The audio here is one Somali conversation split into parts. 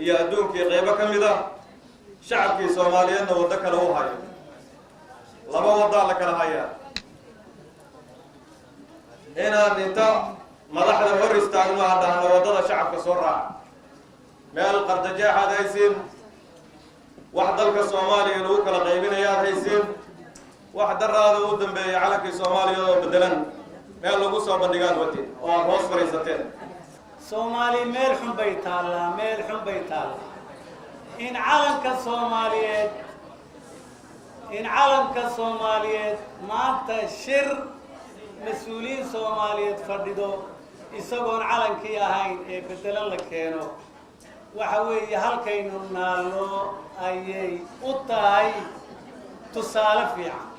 يا أدونك غيبة كمدة شعبك الصوماليين ودك له هاي لما وضع لك الهاي هنا أنت مدحنا ورث تعلم هذا وضع شعبك صرع ما القرطجاء هذا يسين واحد ذلك الصومالي يلوك الغيبين يا هيسين واحد هذا ودن بعلك الصومالي بدلن ما لو قصوا بندقان وتي أو هوس فريزتين صومالي ملحم بيت الله ملحم بيت الله إن علم كصوماليات ما تشر مسؤولين صوماليات فردوا يسقون علم كيا هاي بدلن لكينو وحوي هالكينو نالو أيي أطاي تصالف يعني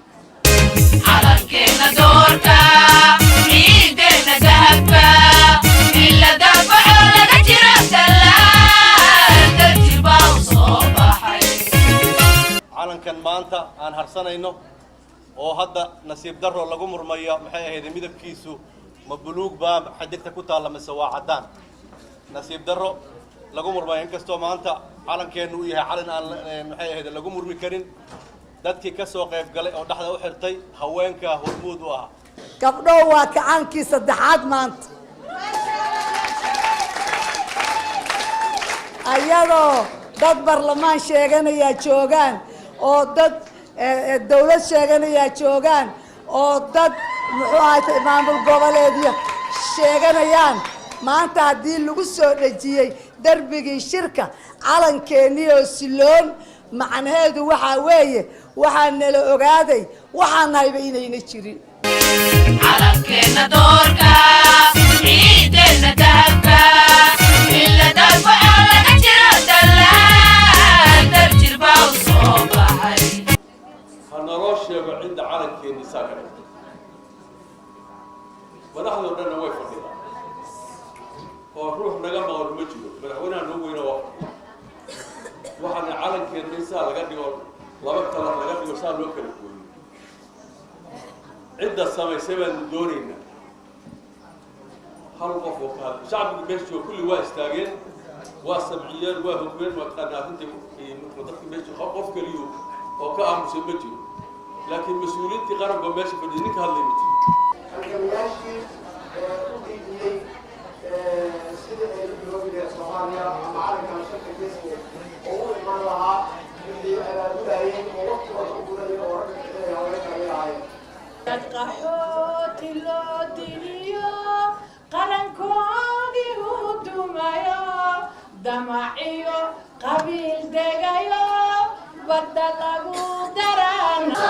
علم كينا دوركا عيدنا ذهبكا إلا دفع لك جرس ترتبا وصباحي علم كان مانتا aan harsanayno oo hadda nasiib daro lagu murmayo maxay ahayd midabkiisu ma buluug ba xadigta ku taala mise waa cadaan nasiib daro lagu murmayo inkastoo maanta calankeenu uu yahay calan aan maxay ahayd lagu murmi karin dadkii ka soo qayb galay oo dhaxda u xirtay haweenka hormuud u ah gabdho waa kacaankii saddexaad maanta ayadoo dad barlamaan sheeganaya joogaan oo dad dawlad sheeganaya joogaan oo dad muxuu ahaay maamul goboleedyo sheeganayaan maanta haddii lagu soo dhejiyey darbigii shirka calankeenii oo siloon macnaheedu waxaa weeye waxaa nala ogaaday waxaan nahayba inayna jirin calankeena doorka ciidena dahabka ila dafaca laga jiro dallaan darjir baa u soo baxay hanaloo sheego cidda calankeeni saagay madaxdoo dhanna way fadhiyaan oo ruux naga maqan ma jiro madaxweynaha noo weyna waxaana calankeena insaa laga dhigo laba kala laga dhigo saa loo kala gooyo cidda samaysay baan doonaynaa hal qof oo ka hadlay shacbiga meesha kulli waa istaageen waa sabciyeen waa hogmeen waa qanaafintii dadka meesha qof kaliyo oo ka aamusay ma jiro laakiin mas-uuliyiintii qaranka meesha fadhiya ninka hadlay ma jiro halgamayaashii u diidiyey sida ay u joogi Soomaaliya ama calankan shirka geesiga oo u iman lahaa wixii abaabulaayeen oo waqtigooda u gurayeen oo ragga haweenka ay ahaayeen qaxooti loo diliyo qarankoodii u dumayo damaciyo qabiil degayo badda lagu darana